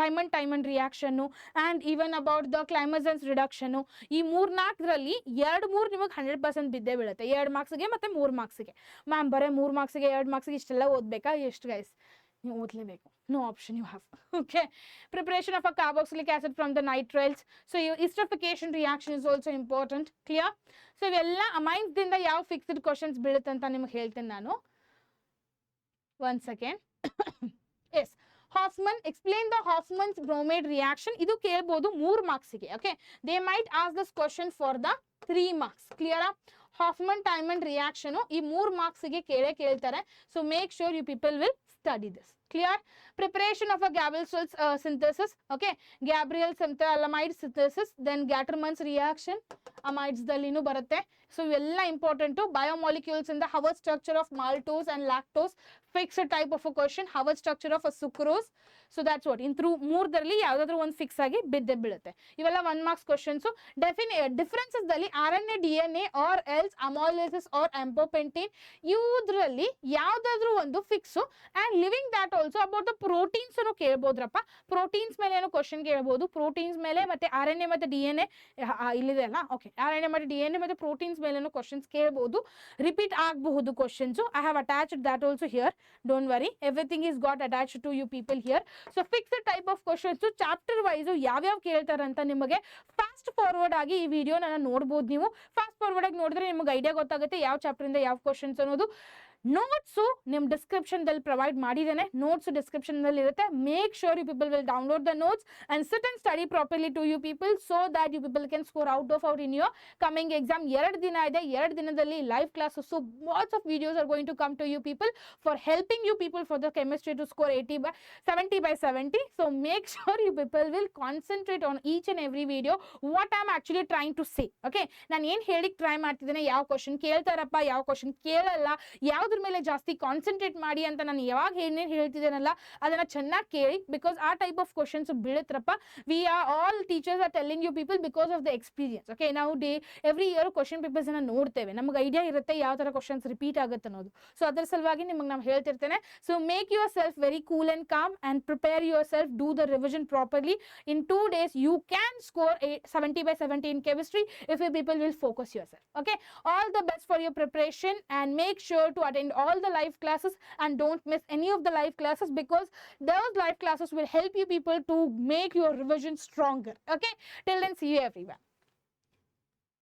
Raymond-Tymon reaction and even about the Clemenson's reduction, ಈ 3-4ರಲ್ಲಿ 2-3 ನಿಮಗೆ 100% ಬಿದ್ದೇ ಬೀಳುತ್ತೆ. 2 ಮಾರ್ಕ್ಸ್ಗೆ ಮತ್ತೆ 3 ಮಾರ್ಕ್ಸ್ಗೆ. Ma'am ಬರೇ 3 ಮಾರ್ಕ್ಸ್ಗೆ 2 ಮಾರ್ಕ್ಸ್ಗೆ ಇಷ್ಟೆಲ್ಲ ಓದಬೇಕಾ? ಎಷ್ಟು ಗೈಸ್? ನೀವು ಓದಲೇಬೇಕು. No option you have. Okay, preparation of a carboxylic acid from the nitriles. So esterification reaction is also important. Clear? So ಇವೆಲ್ಲ ಅಮೈನ್ಸ್ ದಿಂದ ಯಾವ ಫಿಕ್ಸ್ಡ್ ಕ್ವಶನ್ಸ್ ಬೀಳುತ್ತೆ ಅಂತ ನಿಮಗೆ ಹೇಳ್ತೇನೆ ನಾನು. 1 second. Yes, Hoffman, explain the Hoffman's bromide reaction. ಇದು ಕೇಳಬಹುದು 3 ಮಾರ್ಕ್ಸ್ಗೆ. Okay, they might ask this question for the 3 marks. Clear? Hoffman-Tymon reaction ಈ 3 ಮಾರ್ಕ್ಸ್ಗೆ ಕೇಳ್ತಾರೆ. So make sure you people will study this. Clear? Preparation of a Gabriel synthesis. Okay, Gabriel amide synthesis, then Gattermann's reaction, amides dalinu barutte. So ಇವೆಲ್ಲ important. Biomolecules in the Howard structure of maltose and lactose, fixed type of a question. Howard structure of a sucrose. So that's what in through ಮೂರದಲ್ಲಿ ಯಾವ್ದಾದ್ರು ಒಂದು fix ಆಗಿ ಬಿದ್ದೇ ಬೀಳುತ್ತೆ. ಇವೆಲ್ಲ 1 marks questions. Differences ದಲ್ಲಿ RNA, DNA or else amyloids or amphopentin, ಇವುದ್ರಲ್ಲಿ ಯಾವ್ದಾದ್ರು ಒಂದು fix. And living that also about the proteins ಅನ್ನು ಕೇಳ್ಬೋದ್ರಪ್ಪ. Proteins ಮೇಲೆ ಏನೋ ಕ್ವಶನ್ ಕೇಳ್ಬೋದು. ಪ್ರೋಟೀನ್ಸ್ ಮೇಲೆ ಮತ್ತೆ RNA ಮತ್ತೆ DNA ಇಲ್ಲಿದೆ ಅಲ್ಲ. ಓಕೆ, RNA ಮತ್ತೆ DNA ಮತ್ತೆ ಪ್ರೋಟೀನ್ಸ್ ಮೇಲೆ ಕ್ವಶನ್ಸ್ ಕೇಳ್ಬೋದು. ರಿಪೀಟ್ ಆಗಬಹುದು questions. I have attached that also here. Don't worry, everything is got attached to you people here. So fixed type of questions chapter wise ಯಾವ್ಯಾವ ಕೇಳ್ತಾರೆ ಅಂತ ನಿಮಗೆ ಫಾಸ್ಟ್ ಫಾರ್ವರ್ಡ್ ಆಗಿ ಈ ವಿಡಿಯೋನ ನೋಡ್ಬೋದು. ನೀವು ಫಾಸ್ಟ್ ಫಾರ್ವರ್ಡ್ ಆಗಿ ನೋಡಿದ್ರೆ ನಿಮಗೆ ಐಡಿಯಾ ಗೊತ್ತಾಗುತ್ತೆ ಯಾವ ಚಾಪ್ಟರ್ ಇಂದ ಯಾವ ಕ್ವಶನ್ಸ್ ಅನ್ನೋದು. ನೋಟ್ಸು ನಿಮ್ಮ ಡಿಸ್ಕ್ರಿಪ್ಷನ್ದಲ್ಲಿ ಪ್ರೊವೈಡ್ ಮಾಡಿದ್ದೇನೆ, ನೋಟ್ಸ್ ಡಿಸ್ಕ್ರಿಪ್ಷನ್ದಲ್ಲಿ ಇರುತ್ತೆ. Make sure you people will download the notes and sit and study properly to you people so that you people can score out of out in your coming exam. 2 ದಿನ ಇದೆ, 2 ದಿನದಲ್ಲಿ live classes, so lots of videos are going to come to you people for helping you people for the chemistry to score 70 by 70. So make sure you people will concentrate on each and every video what I'm actually trying to say. Okay, ನಾನು ಏನು ಹೇಳಿಕ್ try ಮಾಡ್ತಿದ್ದೇನೆ, ಯಾವ question ಕೇಳ್ತಾರಪ್ಪ, ಯಾವ question ಕೇಳಲ್ಲ, ಯಾವ್ದ್ರ ಮೇಲೆ ಜಾಸ್ತಿ concentrate ಮಾಡಿ ಅಂತ ನಾನು ಯಾವಾಗ ಏನೇನು ಹೇಳ್ತಿದ್ದೇನಲ್ಲ ಅದನ್ನ ಚೆನ್ನಾಗಿ ಕೇಳಿ, ಬಿಕಾಸ್ ಆ ಟೈಪ್ ಆಫ್ ಕ್ವಶನ್ಸ್ ಬೀಳುತ್ತಪ್ಪ. We are all teachers are telling you people because of the experience. Okay, now every year question papers ಅನ್ನ ನೋಡ್ತೇವೆ, ನಮಗೆ ಐಡಿಯಾ ಇರುತ್ತೆ ಯಾವ ತರ ಕ್ವಶನ್ಸ್ ರಿಪೀಟ್ ಆಗುತ್ತೆ ಅನ್ನೋದು. ಸೊ ಅದರ ಸಲುವಾಗಿ ನಿಮಗೆ ನಾವು ಹೇಳ್ತಿರ್ತೇನೆ. So make yourself very cool and calm and prepare yourself, do the revision properly. In 2 days you can score 70 by 70 in chemistry if you people will focus yourself. Okay, all the best for your preparation and make sure to attend all the live classes and don't miss any of the live classes, because those live classes will help you people to make your revision stronger. Okay, till then, see you everyone.